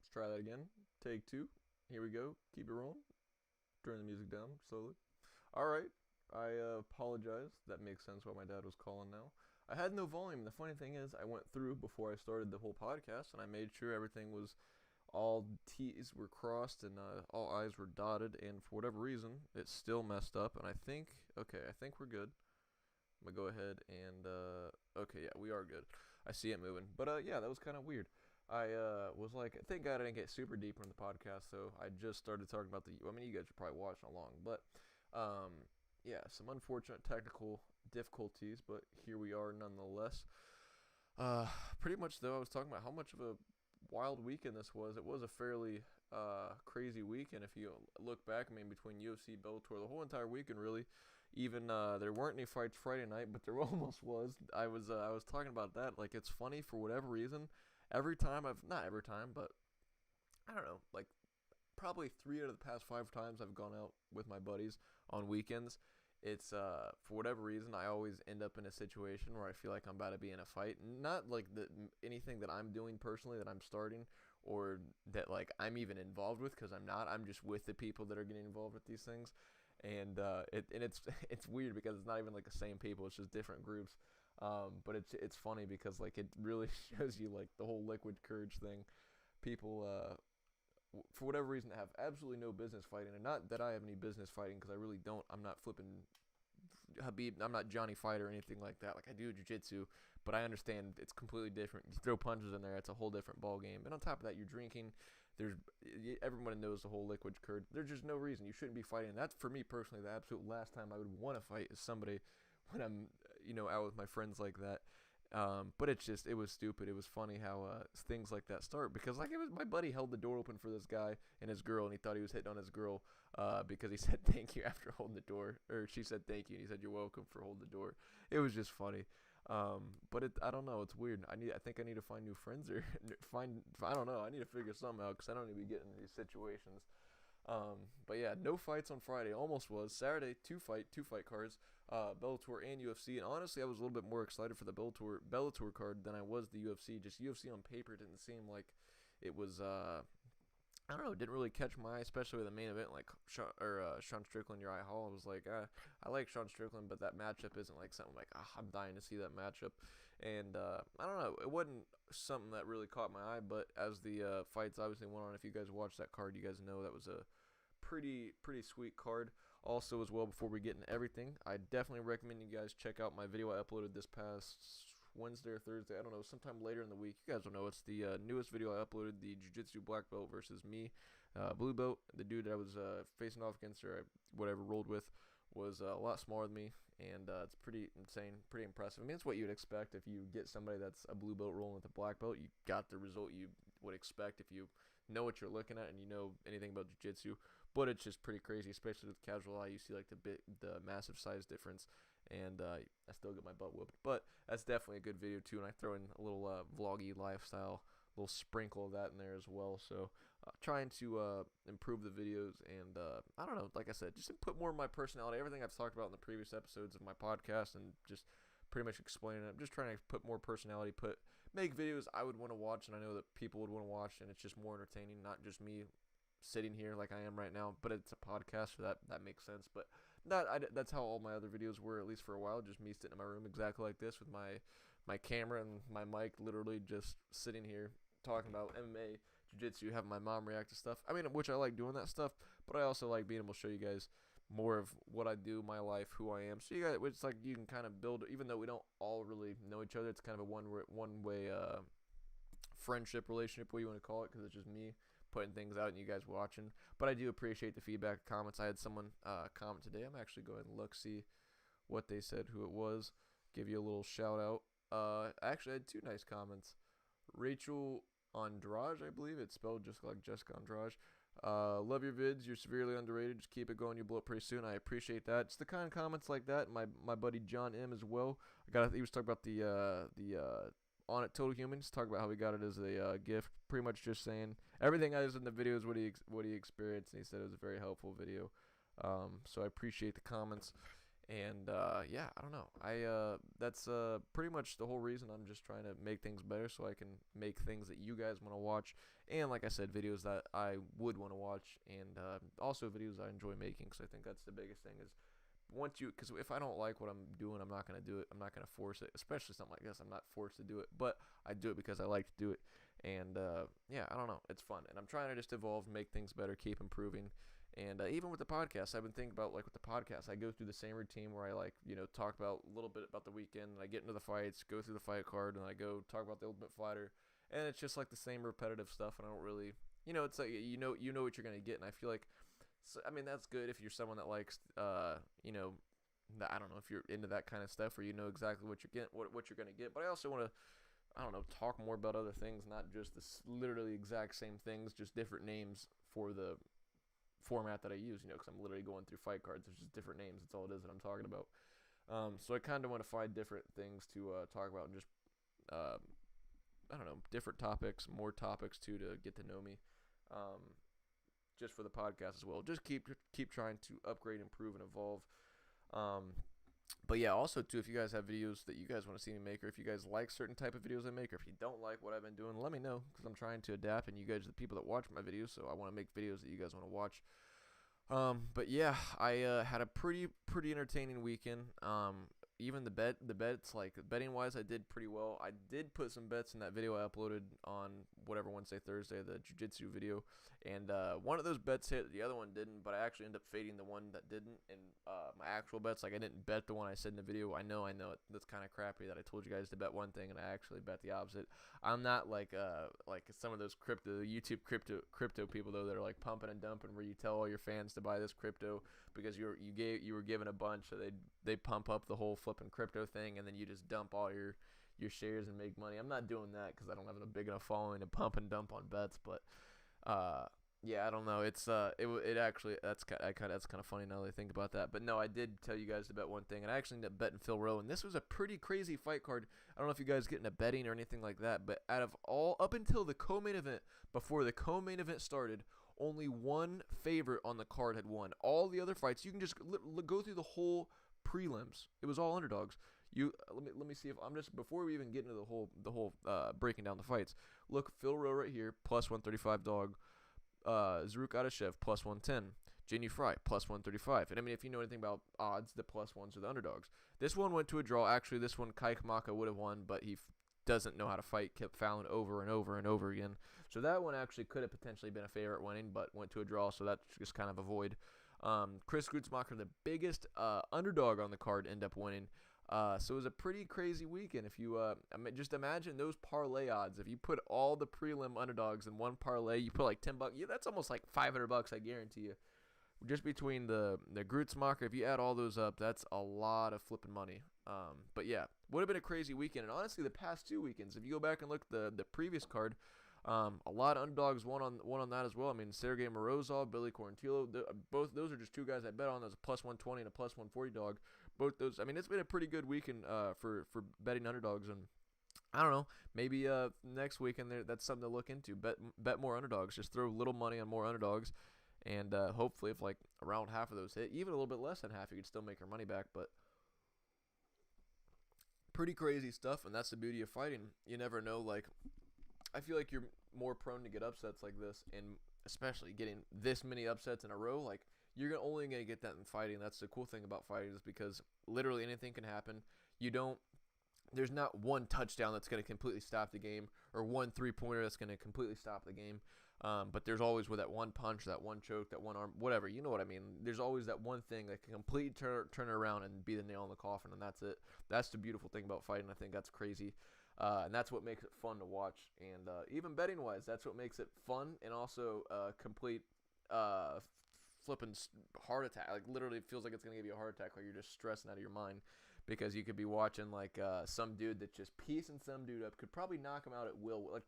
Let's try that again. Take two. Here we go. Keep it rolling. Turn the music down slowly. All right. I apologize. That makes sense why my dad was calling now. I had no volume. The funny thing is, I went through before I started the whole podcast and I made sure everything was all T's were crossed and all I's were dotted. And for whatever reason, it still messed up. And I think we're good. I'm gonna go ahead and okay, yeah, we are good. I see it moving, but yeah, that was kind of weird. I was like, thank God I didn't get super deep in the podcast, so I just started talking about the. I mean, you guys are probably watching along, but yeah, some unfortunate technical difficulties, but here we are nonetheless. Pretty much though, I was talking about how much of a wild weekend this was. It was a fairly crazy weekend if you look back. I mean, between UFC, Bellator, the whole entire weekend really. Even there weren't any fights Friday night, but there almost was. I was talking about that. Like, it's funny for whatever reason. Every time not every time, but I don't know, like probably 3 out of the past 5 times I've gone out with my buddies on weekends. It's for whatever reason I always end up in a situation where I feel like I'm about to be in a fight. Not like anything that I'm doing personally that I'm starting or that like I'm even involved with, because I'm not. I'm just with the people that are getting involved with these things, and it's weird because it's not even like the same people. It's just different groups. But it's funny because like it really shows you like the whole liquid courage thing. People for whatever reason have absolutely no business fighting, and not that I have any business fighting, because I really don't. I'm not flipping Habib. I'm not Johnny Fight or anything like that. Like, I do jiu-jitsu, but I understand it's completely different. You throw punches in there, it's a whole different ball game. And on top of that, you're drinking. Everyone knows the whole liquid courage. There's just no reason you shouldn't be fighting. That's, for me personally, the absolute last time I would want to fight is somebody when I'm out with my friends like that. But it was stupid. It was funny how things like that start, because like it was my buddy held the door open for this guy and his girl, and he thought he was hitting on his girl because he said thank you after holding the door, or she said thank you and he said you're welcome for holding the door. It was just funny. But I don't know, it's weird. I think I need to find new friends, or I don't know, I need to figure something out, because I don't need to be getting in these situations. But yeah, no fights on Friday. Almost was. Saturday, two fight cards, Bellator and UFC. And honestly, I was a little bit more excited for the Bellator card than I was the UFC. Just UFC on paper didn't seem like it was. I don't know. It didn't really catch my eye, especially with the main event like Sean Strickland, Uriah Hall. I was like, I like Sean Strickland, but that matchup isn't like something like I'm dying to see that matchup. And I don't know. It wasn't something that really caught my eye. But as the fights obviously went on, if you guys watched that card, you guys know that was a pretty sweet card. Also, as well, before we get into everything, I definitely recommend you guys check out my video I uploaded this past Wednesday or Thursday, I don't know, sometime later in the week. You guys will know it's the newest video I uploaded, the Jiu-Jitsu black belt versus me, blue belt. The dude that I was facing off against, or whatever, rolled with, was a lot smaller than me, and it's pretty insane, pretty impressive. I mean, it's what you'd expect if you get somebody that's a blue belt rolling with a black belt. You got the result you would expect if you know what you're looking at and you know anything about jiu-jitsu. But it's just pretty crazy, especially with the casual eye. You see like the massive size difference, and I still get my butt whooped. But that's definitely a good video too, and I throw in a little vloggy lifestyle, little sprinkle of that in there as well. So trying to improve the videos, and I don't know, like I said, just to put more of my personality, everything I've talked about in the previous episodes of my podcast, and just pretty much explaining it. I'm just trying to put more personality, make videos I would want to watch, and I know that people would want to watch, and it's just more entertaining, not just me sitting here like I am right now. But it's a podcast, so that makes sense. But that's how all my other videos were, at least for a while, just me sitting in my room exactly like this with my camera and my mic, literally just sitting here talking about MMA, jiu-jitsu, having my mom react to stuff. I mean, which I like doing that stuff, but I also like being able to show you guys more of what I do, my life, who I am. So you guys, it's like you can kind of build, even though we don't all really know each other, it's kind of a one-way friendship, relationship, what you want to call it, because it's just me putting things out and you guys watching. But I do appreciate the feedback, comments. I had someone comment today. I'm actually going to look, see what they said, who it was, give you a little shout out. I actually had 2 nice comments. Rachel Andrade, I believe it's spelled just like Jessica Andrade. Love your vids. You're severely underrated. Just keep it going. You blow up pretty soon. I appreciate that. It's the kind of comments like that. My buddy John M as well. He was talking about the on it Total Humans. Talk about how he got it as a gift. Pretty much just saying everything I was in the video is what he experienced, and he said it was a very helpful video. So I appreciate the comments. And yeah, I don't know. That's pretty much the whole reason I'm just trying to make things better, so I can make things that you guys want to watch, and like I said, videos that I would want to watch, and also videos I enjoy making. Because I think that's the biggest thing is because if I don't like what I'm doing, I'm not gonna do it. I'm not gonna force it, especially something like this. I'm not forced to do it, but I do it because I like to do it. And yeah, I don't know. It's fun, and I'm trying to just evolve, make things better, keep improving. And even with the podcast, I've been thinking about, like, with the podcast, I go through the same routine where I, like, talk about a little bit about the weekend, and I get into the fights, go through the fight card, and I go talk about the Ultimate Fighter, and it's just like the same repetitive stuff, and I don't really, it's like you know what you're gonna get, and I feel like, so, I mean, that's good if you're someone that likes, I don't know if you're into that kind of stuff, or exactly what you're getting, what you're gonna get, but I also want to, I don't know, talk more about other things, not just this literally exact same things, just different names for the format that I use, because I'm literally going through fight cards. There's just different names. That's all it is that I'm talking about. So I kind of want to find different things to talk about, and just I don't know, different topics, more topics too, to get to know me, just for the podcast as well. Just keep trying to upgrade, improve, and evolve. But yeah, also too, if you guys have videos that you guys want to see me make, or if you guys like certain type of videos I make, or if you don't like what I've been doing, let me know, because I'm trying to adapt, and you guys are the people that watch my videos, so I want to make videos that you guys want to watch. But yeah, I had a pretty entertaining weekend. Even the bets, like, betting wise, I did pretty well. I did put some bets in that video I uploaded on whatever, Wednesday, Thursday, the jiu-jitsu video, and one of those bets hit, the other one didn't, but I actually ended up fading the one that didn't. And my actual bets, like, I didn't bet the one I said in the video. I know that's kind of crappy that I told you guys to bet one thing and I actually bet the opposite. I'm not like some of those YouTube crypto people, though, that are like pumping and dumping, where you tell all your fans to buy this crypto because you were given a bunch, so they pump up the whole flipping crypto thing, and then you just dump all your shares and make money. I'm not doing that because I don't have a big enough following to pump and dump on bets. But yeah, I don't know. It's it actually, that's kind of funny now that I think about that. But no, I did tell you guys to bet one thing, and I actually ended up betting Phil Rowe, and this was a pretty crazy fight card. I don't know if you guys get into betting or anything like that, but out of all, up until the co-main event, before the co-main event started, only one favorite on the card had won. All the other fights, you can just go through the whole prelims. It was all underdogs. Let me see if I'm just, before we even get into the whole breaking down the fights. Look, Phil Rowe right here, plus 135 dog. Zaruk Adeshev, plus 110. Jinyu Fry, plus 135. And I mean, if you know anything about odds, the plus ones are the underdogs. This one went to a draw. Actually, this one Kai Kamaka would have won, but he doesn't know how to fight, kept fouling over and over and over again. So that one actually could have potentially been a favorite winning, but went to a draw, so that's just kind of a void. Chris Grutzmacher, the biggest underdog on the card, ended up winning. So it was a pretty crazy weekend. If you just imagine those parlay odds. If you put all the prelim underdogs in one parlay, you put like $10. Yeah, that's almost like $500, I guarantee you. Just between the Grutzmacher, if you add all those up, that's a lot of flipping money. But yeah, would have been a crazy weekend. And honestly, the past 2 weekends, if you go back and look at the previous card, a lot of underdogs won on that as well. I mean, Sergey Morozov, Billy Quarantillo, both those are just two guys I bet on. There's a plus 120 and a plus 140 dog. Both those, I mean, it's been a pretty good weekend for betting underdogs, and I don't know, maybe next weekend that's something to look into. Bet more underdogs. Just throw little money on more underdogs, and hopefully, if like around half of those hit, even a little bit less than half, you could still make your money back. But pretty crazy stuff, and that's the beauty of fighting. You never know. Like, I feel like you're more prone to get upsets like this, and especially getting this many upsets in a row. Like, you're only going to get that in fighting. That's the cool thing about fighting, is because literally anything can happen. There's not one touchdown that's going to completely stop the game, or one three-pointer that's going to completely stop the game. But there's always with that one punch, that one choke, that one arm, whatever. You know what I mean? There's always that one thing that can completely turn it around and be the nail in the coffin, and that's it. That's the beautiful thing about fighting. I think that's crazy. And that's what makes it fun to watch. And even betting-wise, that's what makes it fun, and also complete flipping heart attack. Like, literally, it feels like it's going to give you a heart attack, like you're just stressing out of your mind, because you could be watching like some dude that's just piecing some dude up, could probably knock him out at will. Like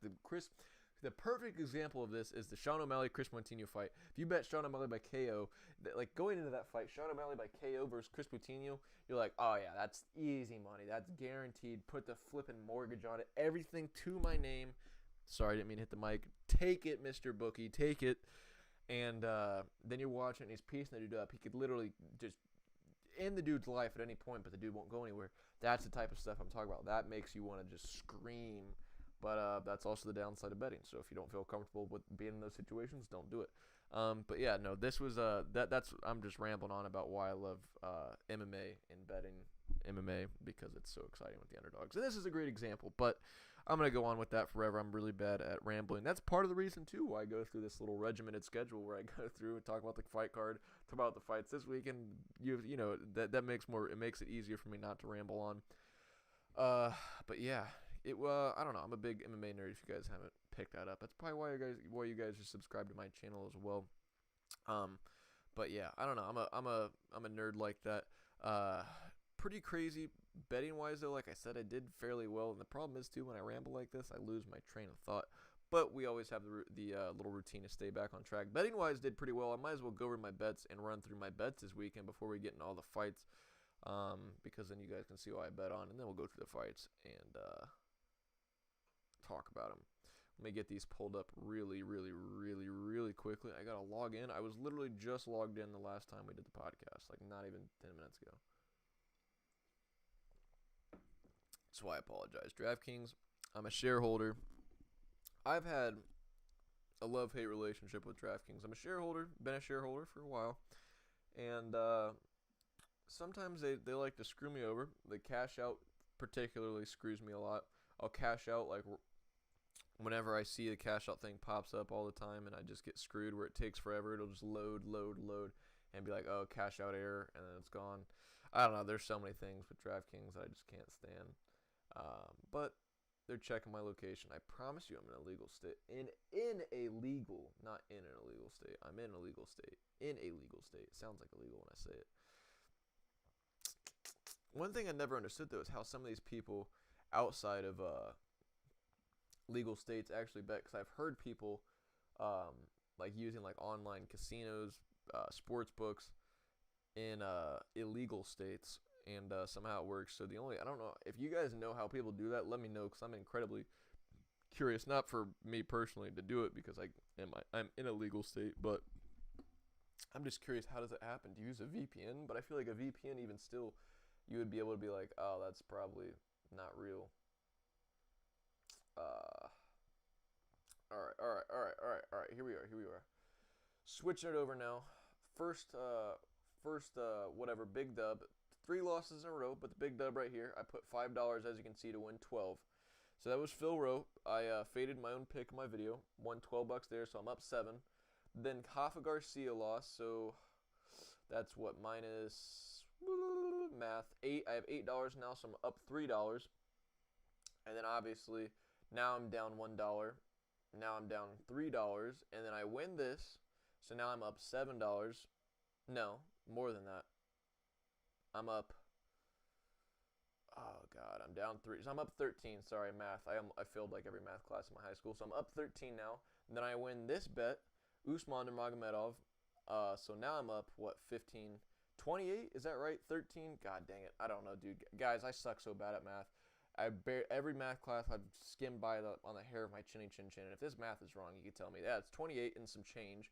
the perfect example of this is the Sean O'Malley Chris Moutinho fight. If you bet Sean O'Malley by KO, like going into that fight, Sean O'Malley by KO versus Chris Moutinho, you're like, oh yeah, that's easy money. That's guaranteed. Put the flipping mortgage on it. Everything to my name. Sorry, I didn't mean to hit the mic. Take it, Mr. Bookie. Take it. And then you're watching, and he's piecing the dude up. He could literally just, in the dude's life at any point, but the dude won't go anywhere. That's the type of stuff I'm talking about. That makes you want to just scream. But that's also the downside of betting. So if you don't feel comfortable with being in those situations, don't do it. But yeah, no, this was that's I'm just rambling on about why I love MMA and betting MMA because it's so exciting with the underdogs. And this is a great example, but I'm gonna go on with that forever. I'm really bad at rambling. That's part of the reason too why I go through this little regimented schedule where I go through and talk about the fight card, talk about the fights this week, and you know that makes it easier for me not to ramble on. But yeah. I don't know. I'm a big MMA nerd. If you guys haven't picked that up, that's probably why you guys just subscribe to my channel as well. But yeah, I don't know. I'm a nerd like that. Pretty crazy betting wise though. Like I said, I did fairly well, and the problem is too when I ramble like this, I lose my train of thought. But we always have the little routine to stay back on track. Betting wise, did pretty well. I might as well go over my bets and run through my bets this weekend before we get into all the fights. Because then you guys can see what I bet on, and then we'll go through the fights and talk about them. Let me get these pulled up really quickly. I gotta log in. I was literally just logged in the last time we did the podcast, like not even 10 minutes ago. So I apologize. DraftKings, I'm a shareholder. I've had a love-hate relationship with DraftKings. I'm a shareholder, been a shareholder for a while, and sometimes they like to screw me over. The cash out particularly screws me a lot. I'll cash out like whenever I see the cash out thing pops up all the time, and I just get screwed where it takes forever. It'll just load, and be like, oh, cash out error, and then it's gone. I don't know. There's so many things with DraftKings that I just can't stand. But they're checking my location. I promise you I'm in a legal state. In a legal, not in an illegal state. I'm in a legal state. In a legal state. It sounds like illegal when I say it. One thing I never understood, though, is how some of these people outside of legal states actually bet, because I've heard people like using like online casinos, sports books in illegal states, and somehow it works. So I don't know if you guys know how people do that. Let me know, because I'm incredibly curious. Not for me personally to do it, because I'm in a legal state, but I'm just curious, how does it happen? Do you use a VPN? But I feel like a VPN, even still, you would be able to be like, oh, that's probably not real. All right. Here we are. Switching it over now. First, whatever, big dub. 3 losses in a row, but the big dub right here. I put $5, as you can see, to win 12. So that was Phil Rowe. I faded my own pick in my video. Won $12 there, so I'm up 7. Then Kafa Garcia lost, so that's what, minus math 8. I have $8 now, so I'm up $3. And then obviously now I'm down $1. Now I'm down $3, and then I win this, so now I'm up $7. No, more than that. I'm up. Oh God, I'm down 3. So I'm up 13. Sorry, math. I failed like every math class in my high school, so I'm up 13 now. And then I win this bet, Usman Nurmagomedov. So now I'm up 15, 28. Is that right? 13. God dang it. I don't know, dude. Guys, I suck so bad at math. Every math class I've skimmed by on the hair of my chinny chin chin. And if this math is wrong, you can tell me. Yeah, it's 28 and some change.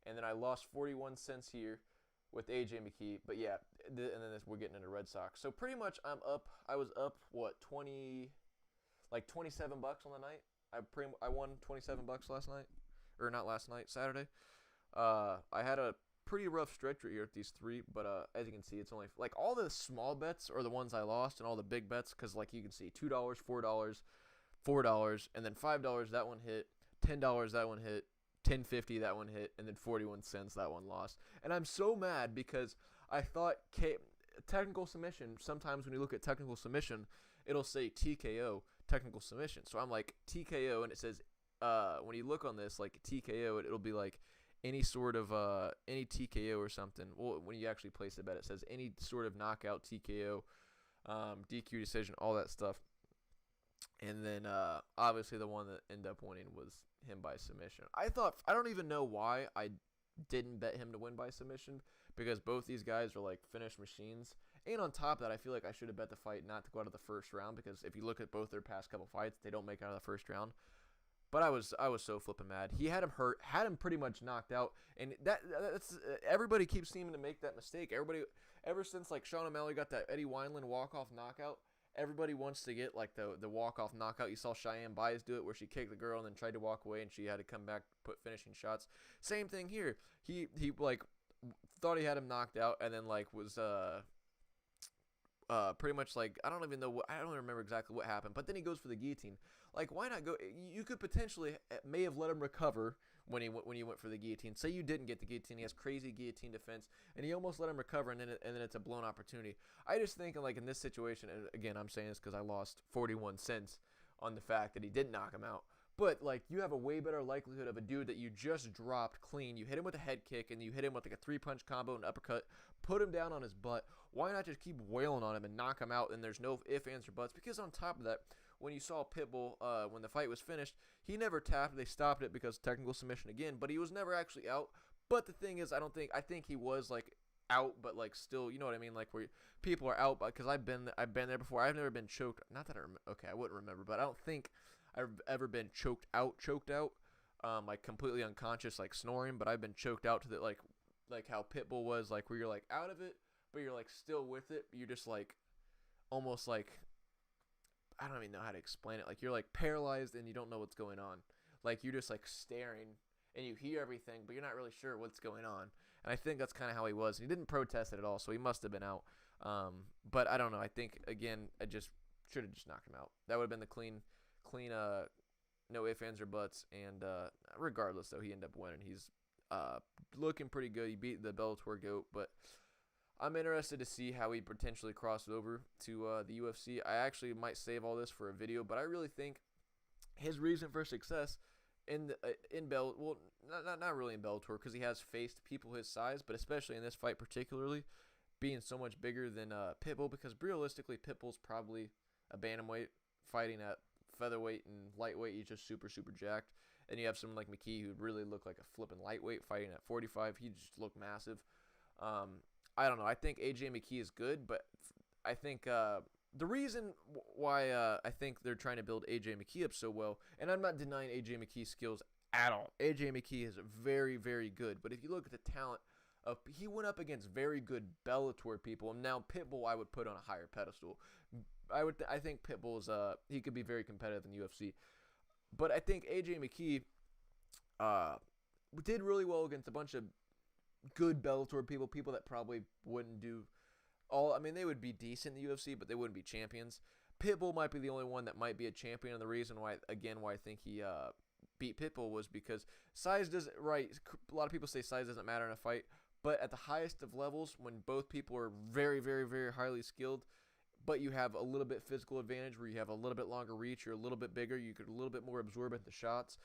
And then I lost 41 cents here with AJ McKee. But yeah, and then we're getting into Red Sox. So pretty much I'm up. I was up, 27 bucks on the night. I won 27 bucks last night. Or not last night, Saturday. I had a pretty rough stretch right here at these 3, but as you can see, it's only like all the small bets are the ones I lost, and all the big bets, because like you can see, $2, $4, and then $5 that one hit, $10 that one hit, $10.50 that one hit, and then 41 cents that one lost. And I'm so mad because I thought technical submission. Sometimes when you look at technical submission, it'll say TKO, technical submission. So I'm like TKO, and it says when you look on this like TKO, it'll be like any sort of any TKO or something. Well, when you actually place the bet, it says any sort of knockout, TKO, DQ decision, all that stuff. And then obviously the one that ended up winning was him by submission. I don't even know why I didn't bet him to win by submission, because both these guys are like finished machines. And on top of that, I feel like I should have bet the fight not to go out of the first round, because if you look at both their past couple fights, they don't make it out of the first round. But I was so flipping mad. He had him hurt, had him pretty much knocked out, and that's everybody keeps seeming to make that mistake. Everybody, ever since like Sean O'Malley got that Eddie Wineland walk-off knockout, everybody wants to get like the walk-off knockout. You saw Cheyenne Baez do it, where she kicked the girl and then tried to walk away, and she had to come back, put finishing shots. Same thing here. He like thought he had him knocked out, and then like was pretty much like I don't even remember exactly what happened, but then he goes for the guillotine. Like, why not go? You could potentially may have let him recover when he went for the guillotine. Say you didn't get the guillotine, he has crazy guillotine defense, and he almost let him recover, and then it's a blown opportunity. I just think like in this situation, and again I'm saying this because I lost 41 cents on the fact that he didn't knock him out. But like you have a way better likelihood of a dude that you just dropped clean. You hit him with a head kick, and you hit him with like a 3-punch combo and uppercut, put him down on his butt. Why not just keep wailing on him and knock him out? And there's no ifs, ands, or buts. Because on top of that, when you saw Pitbull, when the fight was finished, he never tapped. They stopped it because technical submission again, but he was never actually out. But the thing is, I think he was like out, but like still, you know what I mean? Like where people are out, because I've been there before. I've never been choked. Not that I wouldn't remember, but I don't think I've ever been choked out, like completely unconscious, like snoring. But I've been choked out to the like how Pitbull was, like where you're like out of it, but you're like still with it. You're just like almost like, I don't even know how to explain it. Like you're like paralyzed and you don't know what's going on. Like you're just like staring and you hear everything, but you're not really sure what's going on. And I think that's kind of how he was. He didn't protest it at all, so he must have been out. But I don't know. I think again, I just should have just knocked him out. That would have been the clean, no ifs, ands, or buts. And regardless, though, he ended up winning. He's looking pretty good. He beat the Bellator GOAT, but I'm interested to see how he potentially crosses over to the UFC. I actually might save all this for a video, but I really think his reason for success in Bellator, well, not really in Bellator, because he has faced people his size, but especially in this fight particularly, being so much bigger than Pitbull, because realistically, Pitbull's probably a bantamweight fighting at featherweight and lightweight. He's just super, super jacked. And you have someone like McKee who really looked like a flipping lightweight fighting at 45. He just looked massive. I don't know. I think AJ McKee is good, but I think the reason why I think they're trying to build AJ McKee up so well, and I'm not denying AJ McKee's skills at all. AJ McKee is very, very good. But if you look at the talent, he went up against very good Bellator people, and now Pitbull I would put on a higher pedestal. I think Pitbull's he could be very competitive in the UFC, but I think AJ McKee did really well against a bunch of good Bellator people that probably wouldn't do all. I mean, they would be decent in the UFC, but they wouldn't be champions. Pitbull might be the only one that might be a champion, and the reason why I think he beat Pitbull was because size doesn't. Right, a lot of people say size doesn't matter in a fight, but at the highest of levels, when both people are very, very, very highly skilled, but you have a little bit physical advantage where you have a little bit longer reach, you're a little bit bigger, you could a little bit more absorbent the shots,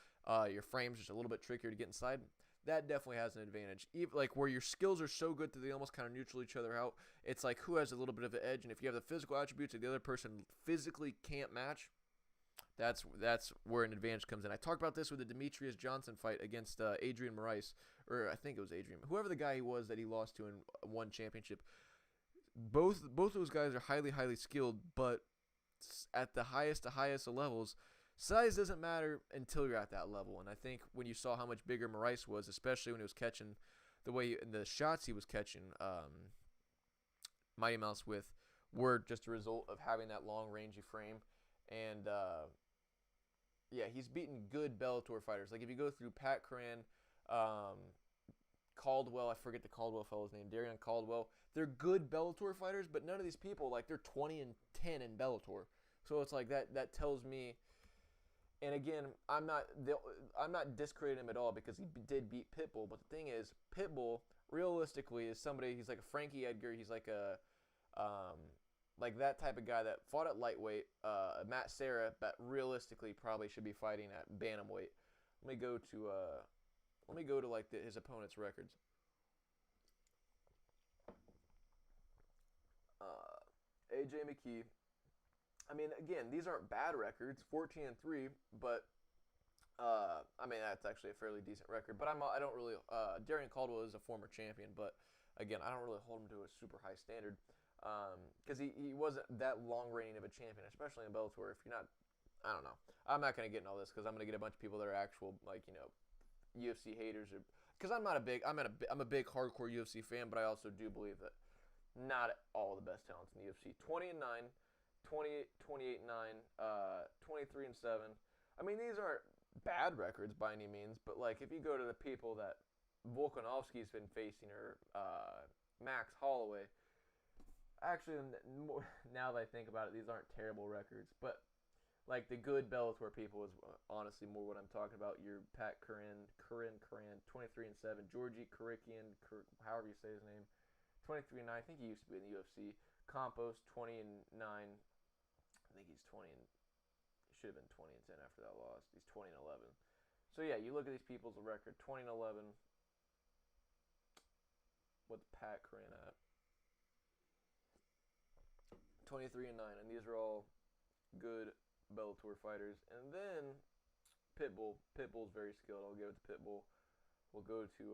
your frame's just a little bit trickier to get inside. That definitely has an advantage. Even like where your skills are so good that they almost kind of neutral each other out, it's like who has a little bit of an edge, and if you have the physical attributes that the other person physically can't match, that's where an advantage comes in. I talked about this with the Demetrius Johnson fight against Adrian Moraes, or I think it was Adrian, whoever the guy he was that he lost to in one championship. Both those guys are highly, highly skilled, but at the highest of levels, size doesn't matter until you're at that level. And I think when you saw how much bigger Moraes was, especially when he was catching the way the shots he was catching Mighty Mouse with, were just a result of having that long, rangy frame. And yeah, he's beaten good Bellator fighters. Like if you go through Pat Coran, Caldwell, I forget the Caldwell fellow's name, Darian Caldwell. They're good Bellator fighters, but none of these people, like, they're 20-10 in Bellator. So it's like that tells me. And again, I'm not discrediting him at all because he did beat Pitbull. But the thing is, Pitbull realistically is somebody. He's like a Frankie Edgar. He's like a like that type of guy that fought at lightweight. Matt Serra, but realistically probably should be fighting at bantamweight. Let me go to like his opponent's records. AJ McKee. I mean, again, these aren't bad records, 14-3, but I mean that's actually a fairly decent record. But I don't really. Darian Caldwell is a former champion, but again, I don't really hold him to a super high standard because he wasn't that long reigning of a champion, especially in Bellator. If you're not I don't know. I'm not gonna get in all this because I'm gonna get a bunch of people that are actual like UFC haters, or because I'm a big hardcore UFC fan, but I also do believe that not all the best talents in the UFC. 20-9, 28-9, 23-7. I mean, these aren't bad records by any means, but like if you go to the people that Volkanovski's been facing, or Max Holloway, actually, now that I think about it, these aren't terrible records, but like the good Bellator people is honestly more what I'm talking about. Your Pat Curran, 23-7, Georgi Karikian, however you say his name, 23-9. I think he used to be in the UFC. Campos, 20-9. I think he's 20 and he should have been 20-10 after that loss. He's 20-11. So yeah, you look at these people's record, 20-11. What's Pat Curran at? 23-9, and these are all good Bellator fighters. And then Pitbull. Pitbull's very skilled. I'll give it to Pitbull. We'll go to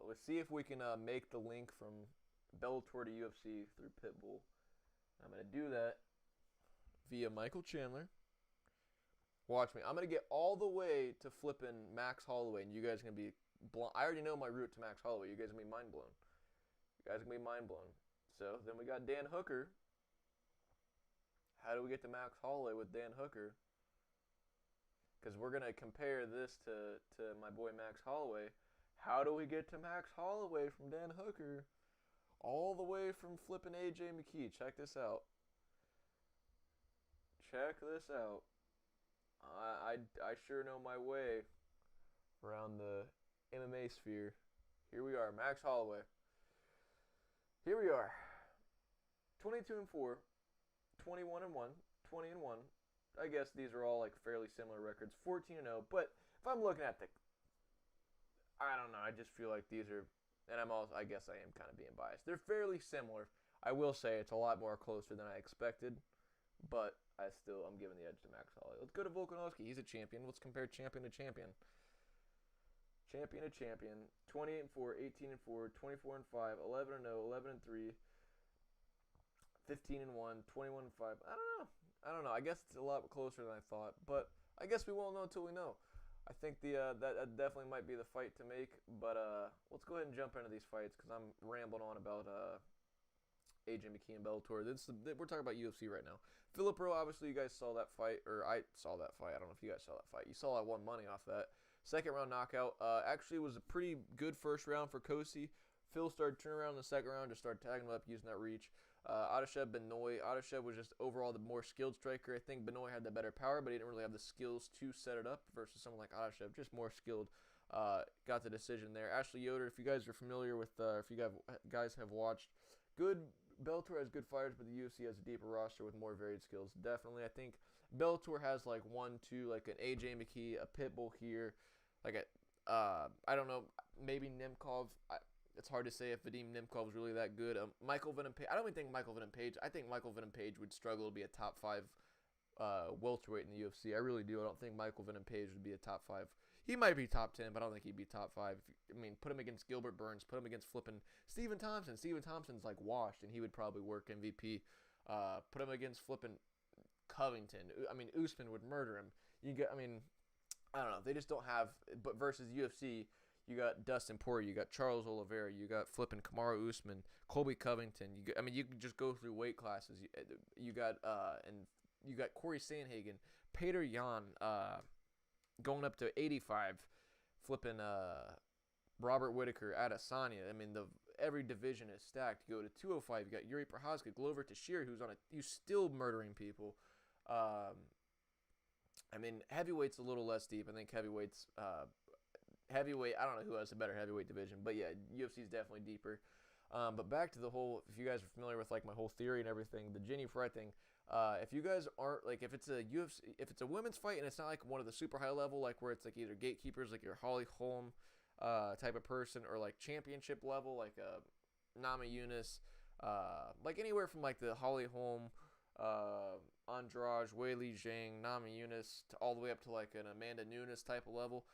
let's see if we can make the link from Bellator to UFC through Pitbull. I'm gonna do that via Michael Chandler. Watch me. I'm gonna get all the way to flipping Max Holloway, and you guys are gonna be blown. I already know my route to Max Holloway. You guys are gonna be mind blown. So then we got Dan Hooker. How do we get to Max Holloway with Dan Hooker? Because we're going to compare this to my boy Max Holloway. How do we get to Max Holloway from Dan Hooker? All the way from flipping AJ McKee. Check this out. I sure know my way around the MMA sphere. Here we are, Max Holloway. Here we are. 22-4. 21-1, 20-1. I guess these are all like fairly similar records. 14-0. But if I'm looking at I don't know. I just feel like these are, and I guess I am kind of being biased. They're fairly similar. I will say it's a lot more closer than I expected, but I'm giving the edge to Max Holloway. Let's go to Volkanovski. He's a champion. Let's compare champion to champion. Champion to champion. 28-4, 18-4, 24-5, 11-0, 11-3. 15-1, 21-5. I don't know. I guess it's a lot closer than I thought, but I guess we won't know until we know. I think that definitely might be the fight to make, but let's go ahead and jump into these fights because I'm rambling on about AJ McKee and Bellator. We're talking about UFC right now. Philip Rowe, obviously you guys saw that fight, or I saw that fight. I don't know if you guys saw that fight. You saw I won money off that. Second round knockout. Actually was a pretty good first round for Kosi. Phil started turning around in the second round, just started tagging him up, using that reach. Adeshev Benoit. Adeshev was just overall the more skilled striker. I think Benoit had the better power, but he didn't really have the skills to set it up versus someone like Adeshev, just more skilled. Got the decision there. Ashley Yoder, if you guys are familiar with, if you guys have watched, good. Bellator has good fighters, but the UFC has a deeper roster with more varied skills. Definitely, I think Bellator has like 1, 2, like an AJ McKee, a Pitbull here, like I don't know, maybe Nemkov. It's hard to say if Vadim Nemkov is really that good. Michael Venom Page. I don't even think Michael Venom Page. I think Michael Venom Page would struggle to be a top 5 welterweight in the UFC. I really do. I don't think Michael Venom Page would be a top 5. He might be top 10, but I don't think he'd be top 5. I mean, put him against Gilbert Burns. Put him against flipping Stephen Thompson. Stephen Thompson's like washed, and he would probably work MVP. Put him against flipping Covington. I mean, Usman would murder him. I don't know. They just don't have. But versus UFC. You got Dustin Poirier, you got Charles Oliveira, you got flipping Kamaru Usman, Colby Covington. You can just go through weight classes. You got Corey Sandhagen, Peter Yan, going up to 85, flipping Robert Whitaker, Adesanya. I mean, every division is stacked. You go to 205, you got Yuri Prochazka, Glover Teixeira, who's still murdering people. I mean, heavyweight's a little less deep. I think heavyweight's. Heavyweight, I don't know who has a better heavyweight division, but yeah, UFC is definitely deeper. But back to the whole, if you guys are familiar with like my whole theory and everything, the Ginny Fry thing, if you guys aren't, like if it's a women's fight and it's not like one of the super high level, like where it's like either gatekeepers, like your Holly Holm type of person, or like championship level, like Nama Yunus, like anywhere from like the Holly Holm, Andrade, Weili Zhang, Nama Yunus, to all the way up to like an Amanda Nunes type of level.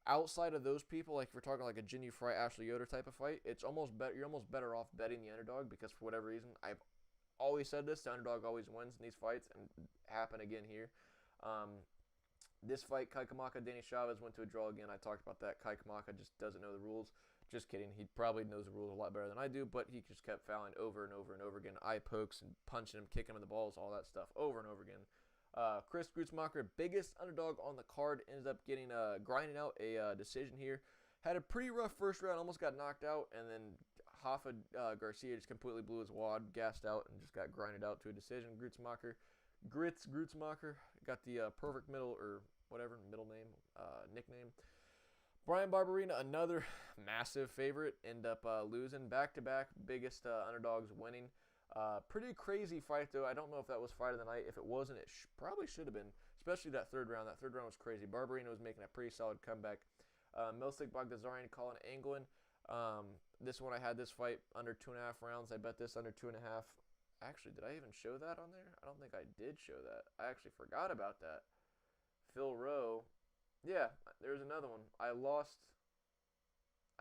Outside of those people, like if we're talking like a Ginny Fry, Ashley Yoder type of fight, it's almost better. You're almost better off betting the underdog because for whatever reason, I've always said this: the underdog always wins in these fights, and happen again here. This fight, Kai Kamaka, Danny Chavez went to a draw again. I talked about that. Kai Kamaka just doesn't know the rules. Just kidding. He probably knows the rules a lot better than I do, but he just kept fouling over and over and over again. Eye pokes and punching him, kicking him in the balls, all that stuff over and over again. Chris Grutzmacher, biggest underdog on the card, ended up getting grinding out a decision here. Had a pretty rough first round, almost got knocked out, and then Hoffa Garcia just completely blew his wad, gassed out, and just got grinded out to a decision. Grutzmacher got the perfect middle or whatever middle name, nickname. Brian Barberina, another massive favorite, end up losing back-to-back biggest underdogs winning. Pretty crazy fight, though. I don't know if that was fight of the night. If it wasn't, it probably should have been, especially that third round. That third round was crazy. Barberina was making a pretty solid comeback. Milsik Bagdasarian, Colin Anglin. This one, I had this fight under 2.5 rounds. I bet this under 2.5. Actually, did I even show that on there? I don't think I did show that. I actually forgot about that. Phil Rowe. Yeah, there's another one. I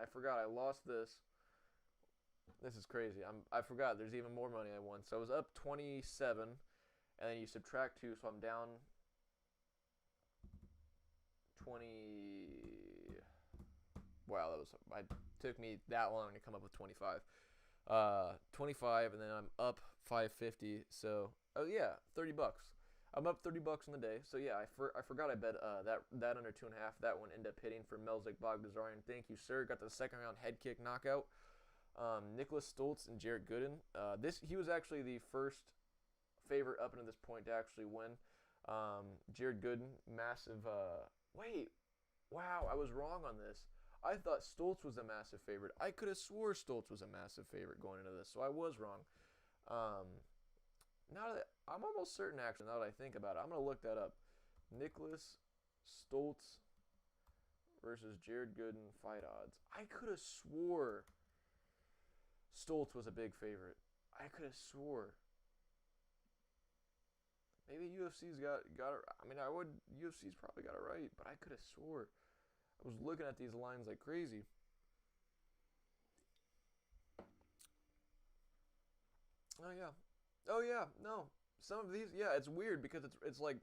forgot. I lost this. This is crazy. I forgot. There's even more money I won. So I was up 27, and then you subtract 2, so I'm down 20. Wow, it took me that long to come up with 25. 25, and then I'm up 550. So, oh yeah, $30. I'm up $30 on the day. So yeah, I forgot I bet that under 2.5. That one ended up hitting for Milsik Bagdasarian. Thank you, sir. Got the second round head kick knockout. Nicholas Stoltz and Jared Gooden. He was actually the first favorite up until this point to actually win. Jared Gooden, massive. Wow, I was wrong on this. I thought Stoltz was a massive favorite. I could have swore Stoltz was a massive favorite going into this, so I was wrong. Now that I'm almost certain, actually, now that I think about it, I'm gonna look that up. Nicholas Stoltz versus Jared Gooden fight odds. I could have swore Stoltz was a big favorite. I could have swore. Maybe UFC's got it. I mean, UFC's probably got it right, but I could have swore. I was looking at these lines like crazy. Oh yeah. No. Some of these, yeah, it's weird because it's like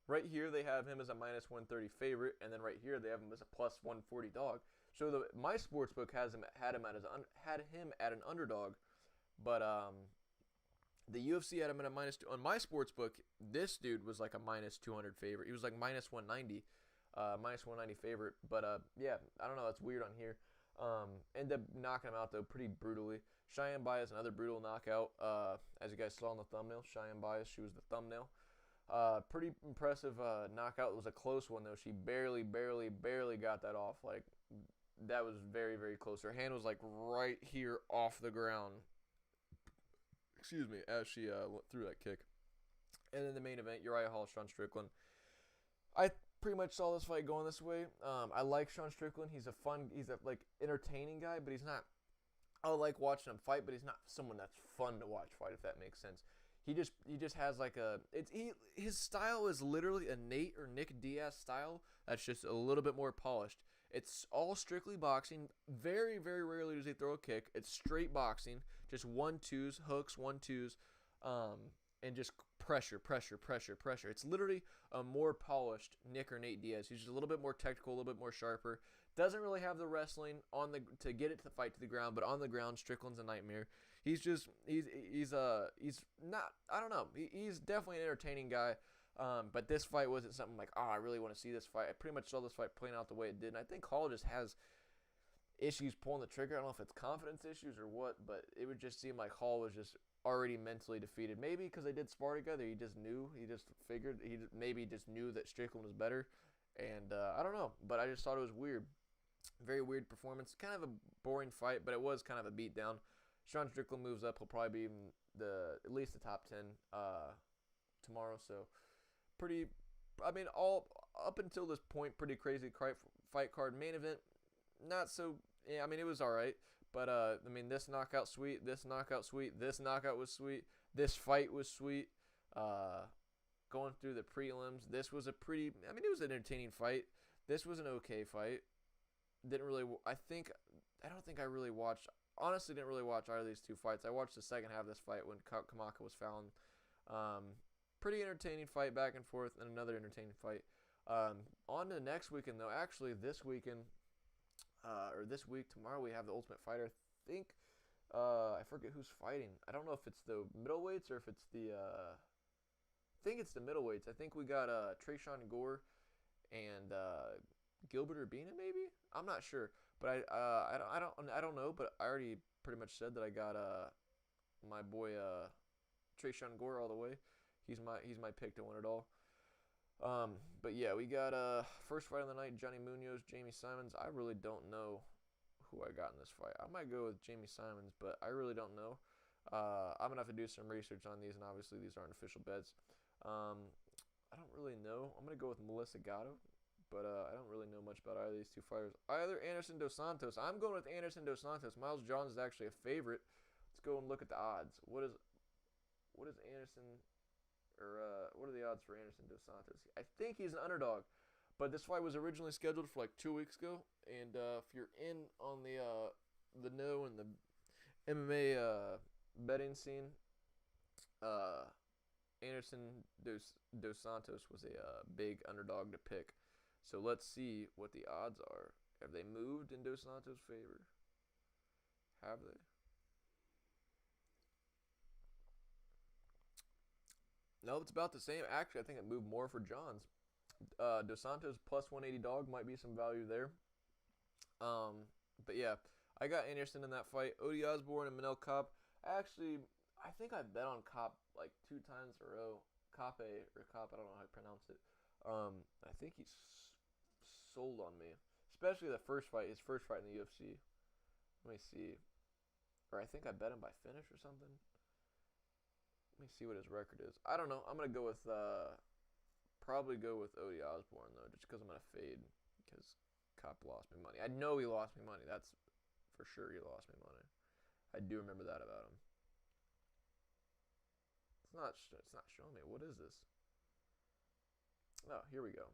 right here they have him as a minus 130 favorite, and then right here they have him as a plus 140 dog. So my sportsbook had him at an underdog, but the UFC had him at a minus 2. On my sportsbook, this dude was like a minus 200 favorite. He was like minus 190, minus 190 favorite. But yeah, I don't know. That's weird on here. Ended up knocking him out though pretty brutally. Cheyenne Baez, another brutal knockout. As you guys saw in the thumbnail, Cheyenne Baez, she was the thumbnail. Pretty impressive knockout. It was a close one though. She barely got that off. Like, that was very, very close. Her hand was like right here off the ground. Excuse me, as she threw that kick. And in the main event, Uriah Hall, Sean Strickland. I pretty much saw this fight going this way. I like Sean Strickland. He's a like entertaining guy, but he's not. I like watching him fight, but he's not someone that's fun to watch fight, if that makes sense. He just has like his style is literally a Nate or Nick Diaz style that's just a little bit more polished. It's all strictly boxing. Very, very rarely does he throw a kick. It's straight boxing, just 1-2s, hooks, 1-2s, and just pressure. It's literally a more polished Nick or Nate Diaz. He's just a little bit more technical, a little bit more sharper. Doesn't really have the wrestling to get it to fight to the ground, but on the ground, Strickland's a nightmare. He's not. I don't know. He's definitely an entertaining guy. But this fight wasn't something like, I really want to see this fight. I pretty much saw this fight playing out the way it did. And I think Hall just has issues pulling the trigger. I don't know if it's confidence issues or what, but it would just seem like Hall was just already mentally defeated. Maybe because they did spar together. He just knew. He just figured. Maybe just knew that Strickland was better. And I don't know. But I just thought it was weird. Very weird performance. Kind of a boring fight, but it was kind of a beatdown. Sean Strickland moves up. He'll probably be in at least the top 10 tomorrow. So all up until this point, pretty crazy fight card. Main event, not so. Yeah, it was all right. But this knockout sweet. This knockout sweet. This knockout was sweet. This fight was sweet. Going through the prelims, this was a pretty. It was an entertaining fight. This was an okay fight. I don't think I really watched. Honestly, didn't really watch either of these two fights. I watched the second half of this fight when Kamaka was fouling. Pretty entertaining fight back and forth, and another entertaining fight. On to the next weekend, though. Actually, this weekend, or this week, tomorrow, we have the Ultimate Fighter. I think, I forget who's fighting. I don't know if it's the middleweights or if it's the, I think it's the middleweights. I think we got Trayshawn Gore and Gilbert Urbina, maybe. I'm not sure, but I don't know. But I already pretty much said that I got my boy Trayshawn Gore all the way. He's my pick to win it all. But yeah, we got first fight of the night: Johnny Munoz, Jamie Simons. I really don't know who I got in this fight. I might go with Jamie Simons, but I really don't know. I'm gonna have to do some research on these, and obviously these aren't official bets. I don't really know. I'm gonna go with Melissa Gatto, but I don't really know much about either of these two fighters. Either Anderson Dos Santos. I'm going with Anderson Dos Santos. Miles Johns is actually a favorite. Let's go and look at the odds. What is Anderson, or what are the odds for Anderson Dos Santos? I think he's an underdog. But this fight was originally scheduled for like 2 weeks ago, and if you're in on the know and the MMA betting scene, Anderson Dos Santos was a big underdog to pick. So let's see what the odds are. Have they moved in Dos Santos' favor? Have they? No, it's about the same. Actually, I think it moved more for Johns. Dos Santos plus 180 dog might be some value there. But yeah, I got Anderson in that fight. Odie Osborne and Manel Kopp. Actually, I think I bet on Kopp like 2 times in a row. Kopp, I don't know how to pronounce it. I think he's sold on me, especially his first fight in the UFC. Let me see. Or I think I bet him by finish or something. Let me see what his record is. I don't know. I'm gonna go with probably go with Odie Osborne, though, just because I'm going to fade, because Kopp lost me money. I know he lost me money. That's for sure he lost me money. I do remember that about him. It's not showing me. What is this? Oh, here we go.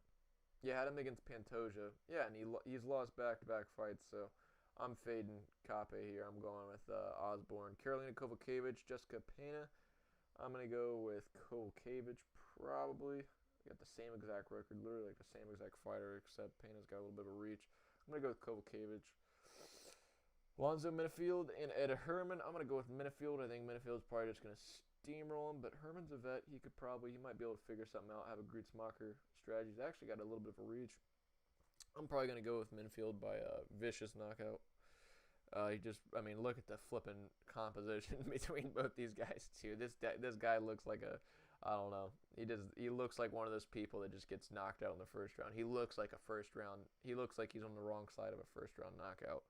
Yeah, had him against Pantoja. Yeah, and he's lost back-to-back fights, so I'm fading Kopp here. I'm going with Osborne. Karolina Kowalkiewicz, Jessica Pena. I'm going to go with Kowalkiewicz, probably. Got the same exact record, literally like the same exact fighter, except Pena's got a little bit of a reach. I'm going to go with Kowalkiewicz. Lonzo Minifield and Ed Herman. I'm going to go with Minifield. I think Minifield's probably just going to steamroll him, but Herman's a vet. He might be able to figure something out, have a Grietzmacher strategy. He's actually got a little bit of a reach. I'm probably going to go with Minifield by a vicious knockout. Look at the flipping composition between both these guys, too. This guy looks like I don't know. He looks like one of those people that just gets knocked out in the first round. He looks like he looks like he's on the wrong side of a first round knockout.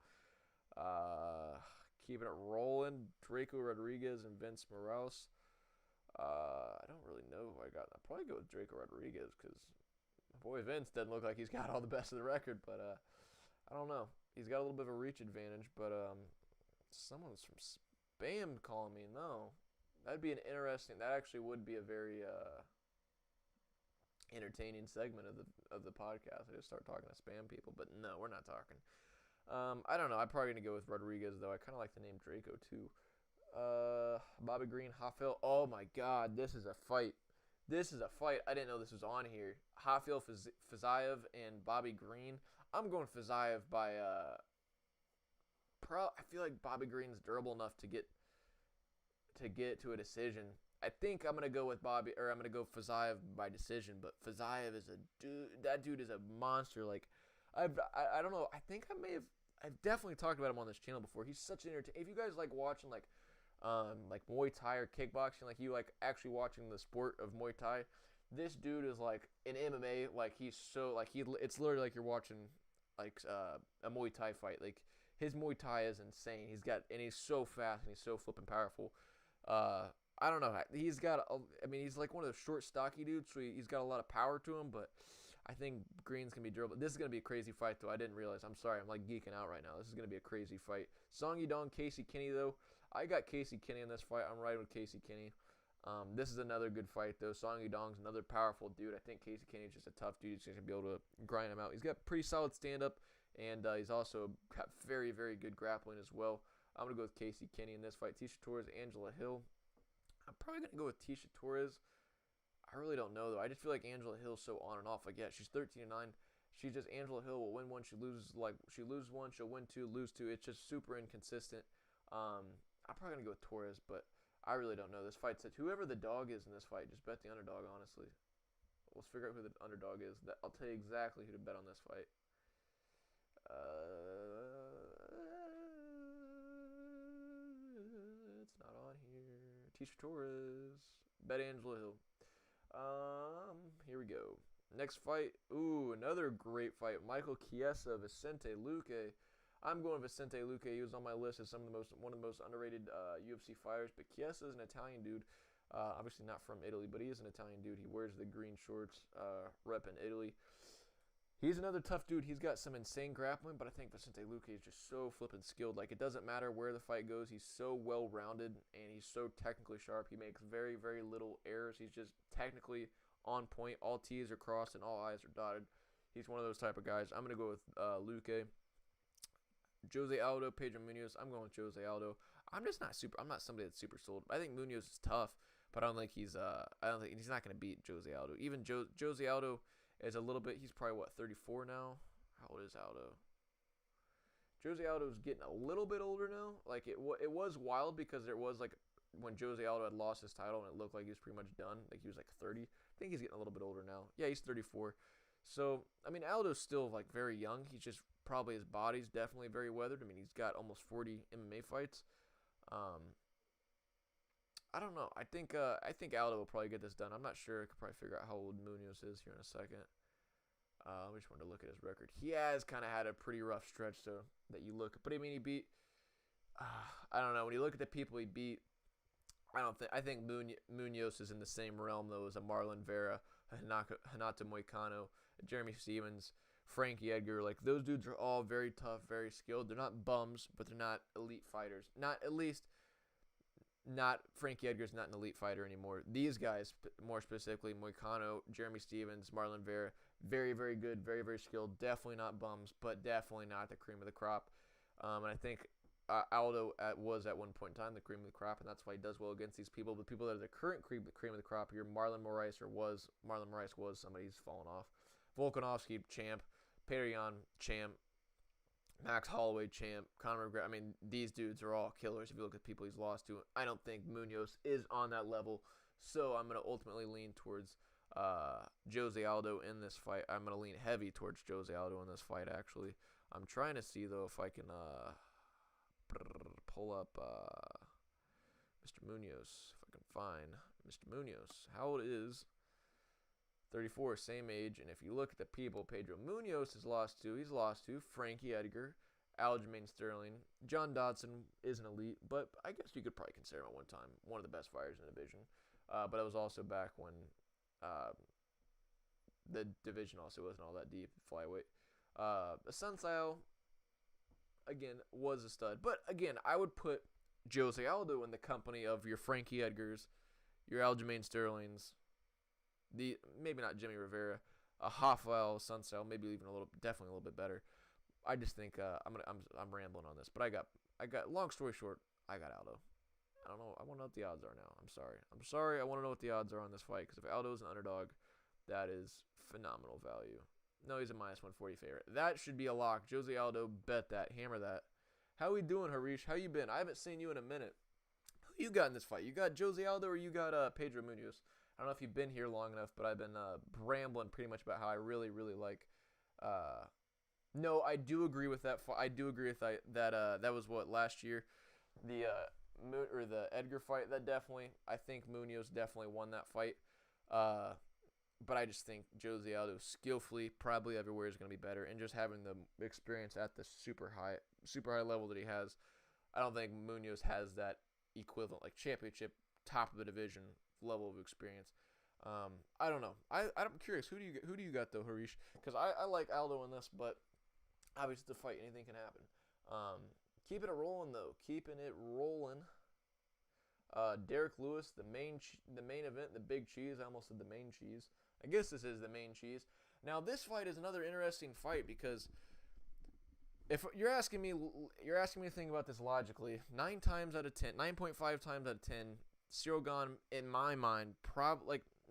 Keeping it rolling, Draco Rodriguez and Vince Morales. I don't really know who I got. I'll probably go with Draco Rodriguez because my boy Vince doesn't look like he's got all the best of the record, but I don't know. He's got a little bit of a reach advantage, but someone's from Spam calling me. No. That actually would be a very entertaining segment of the podcast. I just start talking to spam people, but no, we're not talking. I don't know. I'm probably going to go with Rodriguez, though. I kind of like the name Draco, too. Bobby Green, Hoffel. Oh, my God. This is a fight. I didn't know this was on here. Hoffel, Fiziev, and Bobby Green. I'm going Fiziev by I feel like Bobby Green's durable enough to get to a decision. I think I'm gonna go with Fiziev by decision, but Fiziev is a dude. That dude is a monster. Like, I don't know. I think I've definitely talked about him on this channel before. He's such an entertainer. If you guys like watching like Muay Thai or kickboxing, like you like actually watching the sport of Muay Thai, this dude is like in MMA. Like he's so like it's literally like you're watching like a Muay Thai fight. Like his Muay Thai is insane. He's so fast and he's so flipping powerful. I don't know. He's like one of those short, stocky dudes, so he's got a lot of power to him, but I think Green's going to be durable. This is going to be a crazy fight, though. I didn't realize. I'm sorry. I'm, like, geeking out right now. This is going to be a crazy fight. Song Yudong, Casey Kinney, though. I got Casey Kinney in this fight. I'm riding with Casey Kinney. This is another good fight, though. Song Yudong's another powerful dude. I think Casey Kinney is just a tough dude. He's going to be able to grind him out. He's got pretty solid stand-up, and he's also got very, very good grappling as well. I'm going to go with Casey Kinney in this fight. Tisha Torres, Angela Hill. I'm probably going to go with Tisha Torres. I I really don't know though. I just feel like Angela Hill's so on and off. Like yeah, she's 13-9. She's just Angela Hill will win one, she loses one, she'll win two, lose two. It's just super inconsistent. I'm probably gonna go with Torres, but I really don't know. This fight said whoever the dog is in this fight, just bet the underdog. Honestly, let's figure out who the underdog is. I'll tell you exactly who to bet on this fight. It's not on here. Tisha Torres. Bet Angela Hill. Here we go. Next fight. Ooh, another great fight. Michael Chiesa, Vicente Luque. I'm going Vicente Luque. He was on my list as one of the most underrated UFC fighters. But Chiesa is an Italian dude. Obviously not from Italy, but he is an Italian dude. He wears the green shorts, rep in Italy. He's another tough dude. He's got some insane grappling, but I think Vicente Luque is just so flippin' skilled. Like, it doesn't matter where the fight goes. He's so well-rounded, and he's so technically sharp. He makes very, very little errors. He's just technically on point. All T's are crossed and all I's are dotted. He's one of those type of guys. I'm going to go with Luque. Jose Aldo, Pedro Munoz. I'm going with Jose Aldo. I'm not somebody that's super sold. I think Munoz is tough, but I don't think he's not going to beat Jose Aldo. Even Jose Aldo is a little bit. He's probably 34 now. How old is Aldo? Jose Aldo's getting a little bit older now. Like it was wild because there was like when Jose Aldo had lost his title and it looked like he was pretty much done. Like he was like 30. I think he's getting a little bit older now. Yeah, he's 34. So I mean Aldo's still like very young. He's just probably his body's definitely very weathered. I mean he's got almost 40 MMA fights. I don't know. I think Aldo will probably get this done. I'm not sure. I could probably figure out how old Munoz is here in a second. We just wanted to look at his record. He has kind of had a pretty rough stretch, so that you look. But I mean, he beat. I don't know. When you look at the people he beat, I think Munoz is in the same realm though as a Marlon Vera, Renato Moicano, Jeremy Stephens, Frankie Edgar. Like those dudes are all very tough, very skilled. They're not bums, but they're not elite fighters. Not Frankie Edgar's not an elite fighter anymore. These guys, more specifically, Moicano, Jeremy Stephens, Marlon Vera, very, very good, very, very skilled. Definitely not bums, but definitely not the cream of the crop. And I think Aldo was at one point in time the cream of the crop, and that's why he does well against these people. The people that are the current cream of the crop here, Marlon Moraes was somebody who's fallen off. Volkanovski, champ. Petr Yan, champ. Max Holloway, champ. Conor McGregor. I mean, these dudes are all killers. If you look at people he's lost to, I don't think Munoz is on that level. So I'm going to ultimately lean towards Jose Aldo in this fight. I'm going to lean heavy towards Jose Aldo in this fight, actually. I'm trying to see, though, if I can pull up Mr. Munoz. If I can find Mr. Munoz. How old is 34, same age, and if you look at the people Pedro Munoz has lost to, he's lost to Frankie Edgar, Aljamain Sterling. John Dodson is an elite, but I guess you could probably consider him at one time one of the best fighters in the division. But it was also back when the division also wasn't all that deep, flyweight. Sunsao, again, was a stud. But again, I would put Jose Aldo in the company of your Frankie Edgars, your Aljamain Sterlings, maybe not Jimmy Rivera, Rafael Sunsao, definitely a little bit better. I just think I'm rambling on this, but I got. Long story short, I got Aldo. I don't know. I want to know what the odds are now. I'm sorry. I want to know what the odds are on this fight because if Aldo's an underdog, that is phenomenal value. No, he's a -140 favorite. That should be a lock. Jose Aldo, bet that. Hammer that. How we doing, Harish? How you been? I haven't seen you in a minute. Who you got in this fight? You got Jose Aldo or you got Pedro Munoz? I don't know if you've been here long enough, but I've been rambling pretty much about how I really, really like. No, I do agree with that. I do agree with that. That was what last year, the Edgar fight. That definitely, I think Munoz definitely won that fight. But I just think Jose Aldo skillfully, probably everywhere is going to be better, and just having the experience at the super high level that he has, I don't think Munoz has that equivalent like championship top of the division level of experience. I don't know. I'm curious. Who do you got though, Harish? Because I like Aldo in this, but obviously the fight, anything can happen. Keeping it rolling though. Keeping it rolling. Derrick Lewis, the main event, the big cheese. I almost said the main cheese. I guess this is the main cheese. Now this fight is another interesting fight because if you're asking me to think about this logically, 9.5 times out of 10, Ciryl Gane, in my mind,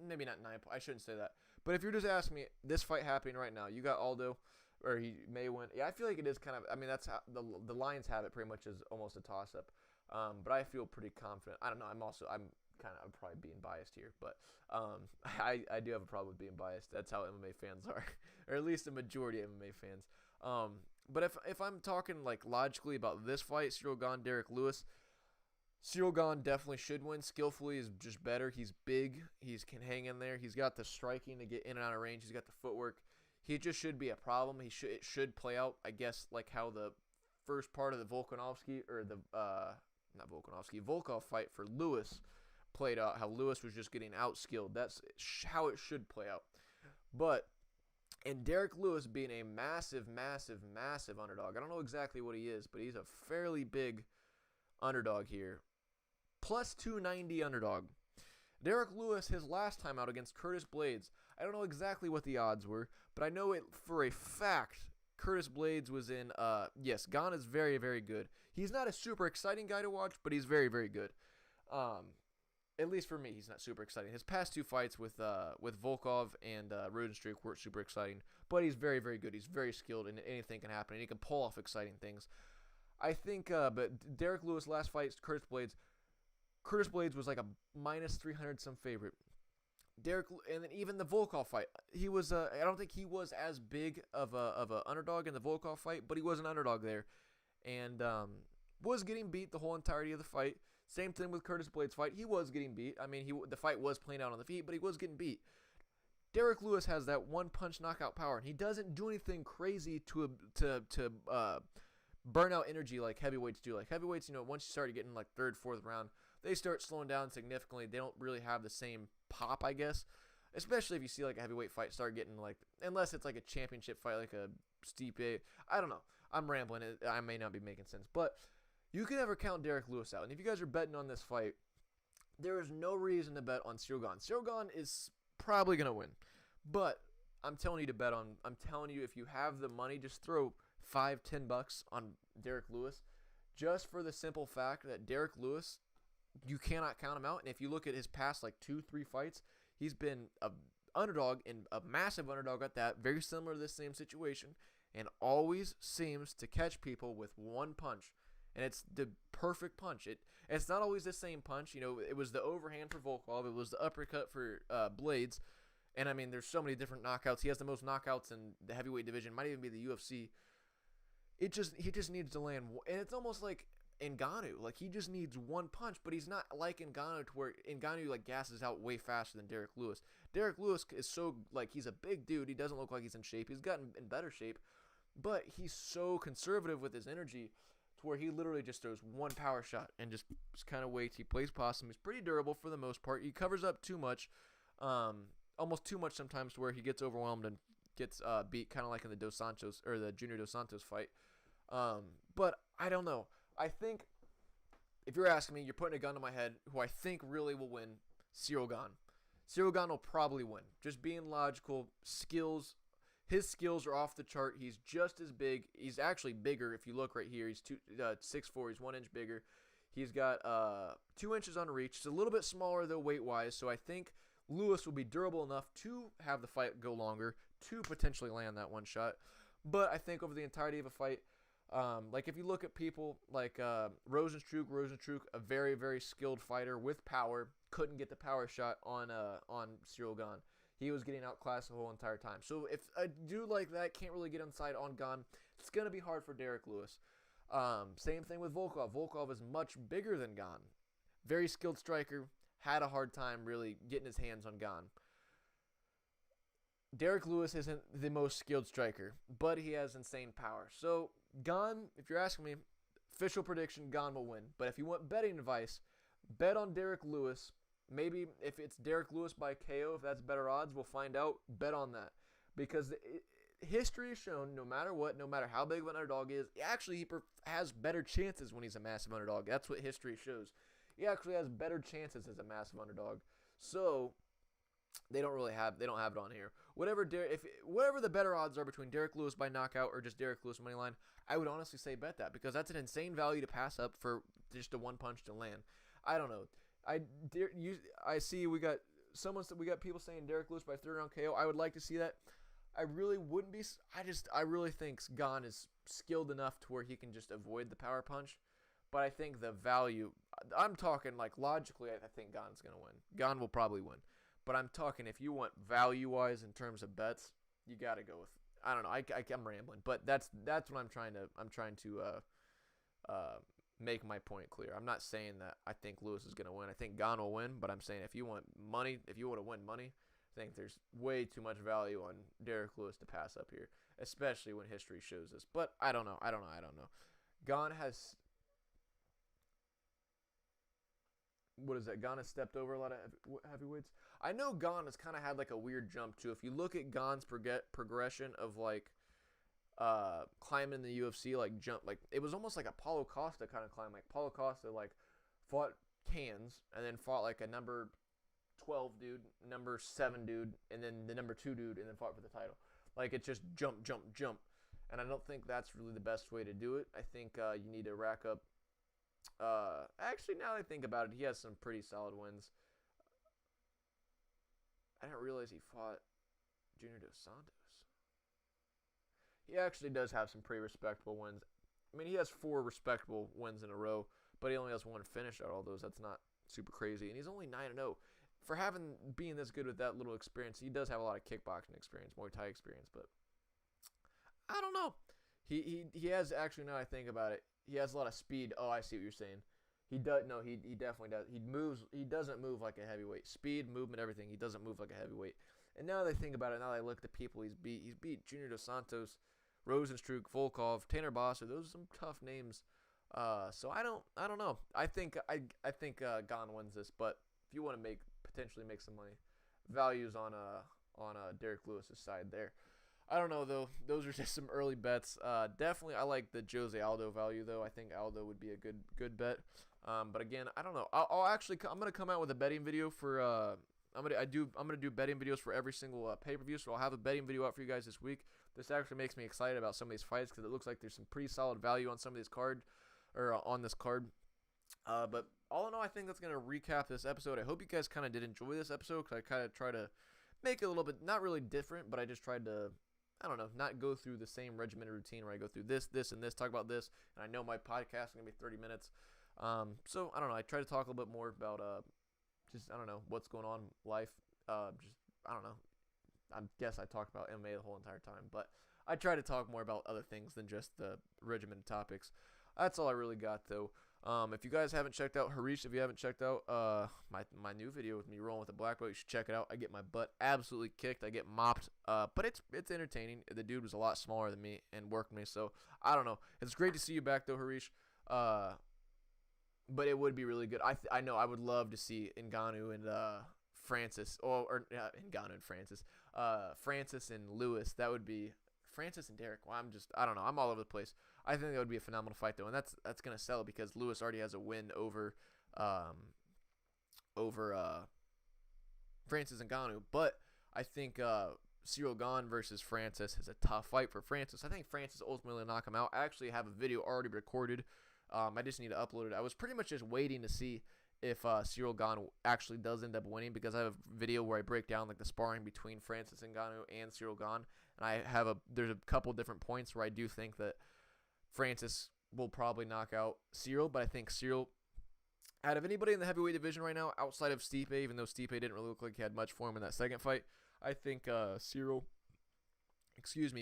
maybe not 9. I shouldn't say that. But if you're just asking me, this fight happening right now, you got Aldo, or he may win. Yeah, I feel like it is kind of. I mean, that's how the Lions have it pretty much as almost a toss-up. But I feel pretty confident. I don't know. I'm probably being biased here, but I do have a problem with being biased. That's how MMA fans are, or at least the majority of MMA fans. But if I'm talking like logically about this fight, Ciryl Gane, Derrick Lewis, Ciryl Gane definitely should win. Skillfully is just better. He's big. He can hang in there. He's got the striking to get in and out of range. He's got the footwork. He just should be a problem. It should play out, I guess, like how the first part of the Volkanovski or the not Volkanovski, Volkov fight for Lewis played out. How Lewis was just getting outskilled. That's how it should play out. But and Derrick Lewis being a massive, massive, massive underdog. I don't know exactly what he is, but he's a fairly big underdog here. Plus 290 underdog. Derrick Lewis, his last time out against Curtis Blades, I don't know exactly what the odds were, but I know it for a fact Curtis Blades was in, yes, Gane is very, very good. He's not a super exciting guy to watch, but he's very, very good. At least for me, he's not super exciting. His past 2 fights with Volkov and Rosenstruck weren't super exciting, but he's very, very good. He's very skilled, and anything can happen, and he can pull off exciting things. I think, but Derrick Lewis, last fight, Curtis Blades was like a minus 300 some favorite. And then even the Volkov fight, he was. I don't think he was as big of a underdog in the Volkov fight, but he was an underdog there, and was getting beat the whole entirety of the fight. Same thing with Curtis Blades' fight. He was getting beat. I mean, the fight was playing out on the feet, but he was getting beat. Derrick Lewis has that one-punch knockout power, and he doesn't do anything crazy to burn out energy like heavyweights do. Like heavyweights, once you start getting like 3rd, 4th round, they start slowing down significantly. They don't really have the same pop, I guess. Especially if you see like a heavyweight fight start getting like, unless it's like a championship fight, like a Stipe. I don't know. I'm rambling. I may not be making sense, but you can never count Derrick Lewis out. And if you guys are betting on this fight, there is no reason to bet on Ciryl Gane. Ciryl Gane is probably going to win. But I'm telling you to bet on, I'm telling you if you have the money, just throw $5-10 on Derrick Lewis. Just for the simple fact that Derrick Lewis, you cannot count him out. And if you look at his past like 2-3 fights, he's been a underdog and a massive underdog at that. Very similar to this same situation. And always seems to catch people with one punch. And it's the perfect punch. It's not always the same punch. It was the overhand for Volkov. It was the uppercut for Blades. And, I mean, there's so many different knockouts. He has the most knockouts in the heavyweight division. Might even be the UFC. He just needs to land. And it's almost like Ngannou. Like, he just needs one punch. But he's not like Ngannou to where Ngannou, like, gasses out way faster than Derrick Lewis. Derrick Lewis is so, like, he's a big dude. He doesn't look like he's in shape. He's gotten in better shape. But he's so conservative with his energy where he literally just throws one power shot and just kind of waits. He plays possum. He's pretty durable for the most part. He covers up too much, almost too much sometimes, to where he gets overwhelmed and gets beat, kind of like in the Dos Santos or the Junior Dos Santos fight. But I don't know. I think if you're asking me, you're putting a gun to my head. Who I think really will win? Ciryl Gane. Ciryl Gane will probably win. Just being logical, skills. His skills are off the chart. He's just as big. He's actually bigger if you look right here. He's 6'4". He's 1 inch bigger. He's got 2 inches on reach. He's a little bit smaller, though, weight-wise. So I think Lewis will be durable enough to have the fight go longer, to potentially land that one shot. But I think over the entirety of a fight, like if you look at people like Rosenstruck, a very, very skilled fighter with power, couldn't get the power shot on Ciryl Gane. He was getting outclassed the whole entire time. So if a dude like that can't really get inside on Gane, it's going to be hard for Derrick Lewis. Same thing with Volkov. Volkov is much bigger than Gane. Very skilled striker. Had a hard time really getting his hands on Gane. Derrick Lewis isn't the most skilled striker, but he has insane power. So Gane, if you're asking me, official prediction, Gane will win. But if you want betting advice, bet on Derrick Lewis. Maybe if it's Derrick Lewis by KO, if that's better odds, we'll find out. Bet on that. Because history has shown, no matter what, no matter how big of an underdog he is, actually he has better chances when he's a massive underdog. That's what history shows. He actually has better chances as a massive underdog. So they don't have it on here. Whatever the better odds are between Derrick Lewis by knockout or just Derrick Lewis money line, I would honestly say bet that, because that's an insane value to pass up for just a one punch to land. I don't know. I see we got we got people saying Derrick Lewis by third round KO. I would like to see that. I really wouldn't be. I really think Gane is skilled enough to where he can just avoid the power punch. But I think the value, I'm talking like logically, I think Gane's going to win. Gane will probably win. But I'm talking if you want value-wise in terms of bets, you got to go with, I don't know, I'm rambling. But that's what I'm trying to make my point clear. I'm not saying that I think Lewis is going to win. I think Gane will win, but I'm saying if you want money, if you want to win money, I think there's way too much value on Derrick Lewis to pass up here, especially when history shows us. But I don't know. Gane has, what is that? Gane has stepped over a lot of heavyweights. I know Gane has kind of had like a weird jump too. If you look at Gane's progression of like climbing in the UFC, like jump, like it was almost like a Paulo Costa kind of climb. Like Paulo Costa like fought cans and then fought like a number 12 dude, number 7 dude, and then the number 2 dude, and then fought for the title. Like it's just jump. And I don't think that's really the best way to do it. I think you need to rack up. Actually, now that I think about it, he has some pretty solid wins. I didn't realize he fought Junior Dos Santos. He actually does have some pretty respectable wins. I mean, he has 4 respectable wins in a row, but he only has 1 finish out of all those. That's not super crazy, and he's only 9-0. For being this good with that little experience, he does have a lot of kickboxing experience, Muay Thai experience, but I don't know. He has, actually, now I think about it, he has a lot of speed. Oh, I see what you're saying. He definitely does. He doesn't move like a heavyweight. Speed, movement, everything. He doesn't move like a heavyweight. And now that I think about it, now that I look at the people he's beat Junior Dos Santos, Rosenstruck, Volkov, Tanner Bosser. Those are some tough names. So I don't know. I think Gane wins this, but if you want to potentially make some money, values on Derrick Lewis's side there. I don't know though. Those are just some early bets. Definitely, I like the Jose Aldo value though. I think Aldo would be a good bet. But again, I don't know. I'm gonna come out with a betting video for. I'm gonna do betting videos for every single pay-per-view. So I'll have a betting video out for you guys this week. This actually makes me excited about some of these fights because it looks like there's some pretty solid value on some of these on this card. But all in all, I think that's gonna recap this episode. I hope you guys kind of did enjoy this episode because I kind of try to make it a little bit not really different, but I just tried to. I don't know, not go through the same regimented routine where I go through this, and this, talk about this, and I know my podcast is going to be 30 minutes. So, I don't know, I try to talk a little bit more about, just, I don't know, what's going on in life. I don't know, I guess I talked about MMA the whole entire time, but I try to talk more about other things than just the regimented topics. That's all I really got, though. If you guys haven't checked out Harish, if you haven't checked out my new video with me rolling with a black belt, you should check it out. I get my butt absolutely kicked. I get mopped, but it's entertaining. The dude was a lot smaller than me and worked me, so I don't know. It's great to see you back though, Harish. But it would be really good. I know I would love to see Ngannou and Francis, or Ngannou and Francis, Francis and Lewis. That would be Francis and Derrick. Well, I don't know. I'm all over the place. I think that would be a phenomenal fight, though, and that's gonna sell because Lewis already has a win over Francis Ngannou. But I think Ciryl Gane versus Francis is a tough fight for Francis. I think Francis ultimately will knock him out. I actually have a video already recorded. I just need to upload it. I was pretty much just waiting to see if Ciryl Gane actually does end up winning because I have a video where I break down like the sparring between Francis Ngannou and Ciryl Gane, and there's a couple different points where I do think that Francis will probably knock out Ciryl, but I think Ciryl, out of anybody in the heavyweight division right now, outside of Stipe, even though Stipe didn't really look like he had much for him in that second fight, I think Ciryl,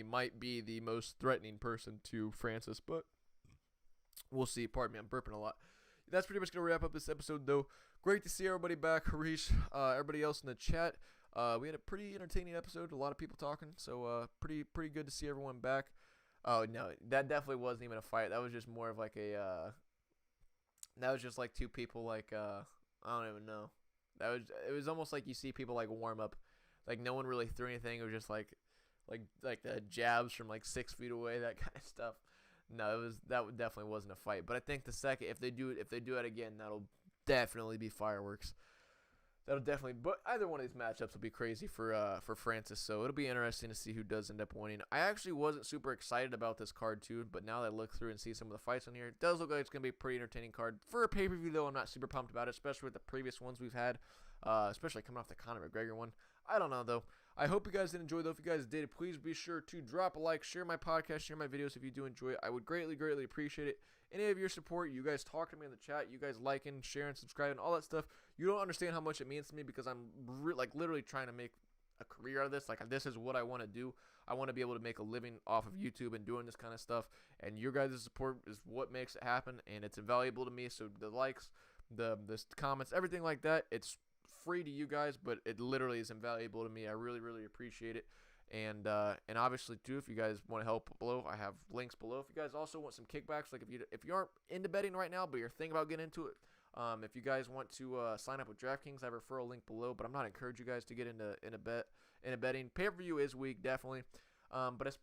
might be the most threatening person to Francis, but we'll see. Pardon me, I'm burping a lot. That's pretty much going to wrap up this episode, though. Great to see everybody back, Harish, everybody else in the chat. We had a pretty entertaining episode, a lot of people talking, so pretty good to see everyone back. Oh, no, that definitely wasn't even a fight. That was just more of like that was just like two people like, I don't even know. It was almost like you see people like warm up. Like no one really threw anything. It was just like the jabs from like 6 feet away, that kind of stuff. No, that definitely wasn't a fight. But I think if they do it again, that'll definitely be fireworks. That'll definitely, but either one of these matchups will be crazy for Francis. So it'll be interesting to see who does end up winning. I actually wasn't super excited about this card too, but now that I look through and see some of the fights on here, it does look like it's gonna be a pretty entertaining card for a pay-per-view. Though I'm not super pumped about it, especially with the previous ones we've had, especially coming off the Conor McGregor one. I don't know though. I hope you guys did enjoy though. If you guys did, please be sure to drop a like, share my podcast, share my videos if you do enjoy it. I would greatly, greatly appreciate it. Any of your support, you guys talk to me in the chat, you guys liking, sharing, subscribing, all that stuff. You don't understand how much it means to me because I'm literally trying to make a career out of this. Like, this is what I want to do. I want to be able to make a living off of YouTube and doing this kind of stuff. And your guys' support is what makes it happen, and it's invaluable to me. So the likes, the comments, everything like that, it's free to you guys, but it literally is invaluable to me. I really, really appreciate it. And obviously too, if you guys want to help below, I have links below. If you guys also want some kickbacks, like if you aren't into betting right now, but you're thinking about getting into it, if you guys want to sign up with DraftKings, I have a referral link below. But I'm not encouraging you guys to get into betting. Pay-per-view is weak, definitely. But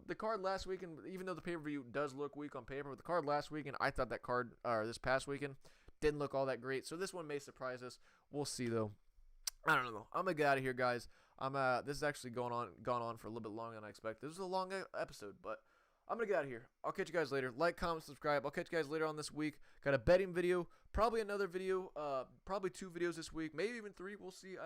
the card last weekend, even though the pay-per-view does look weak on paper, but the card last weekend, I thought that card this past weekend didn't look all that great. So this one may surprise us. We'll see though. I don't know. I'm gonna get out of here, guys. This is actually gone on for a little bit longer than I expected. This was a long episode, but I'm gonna get out of here. I'll catch you guys later. Like, comment, subscribe. I'll catch you guys later on this week. Got a betting video, probably another video, probably 2 videos this week, maybe even 3. We'll see.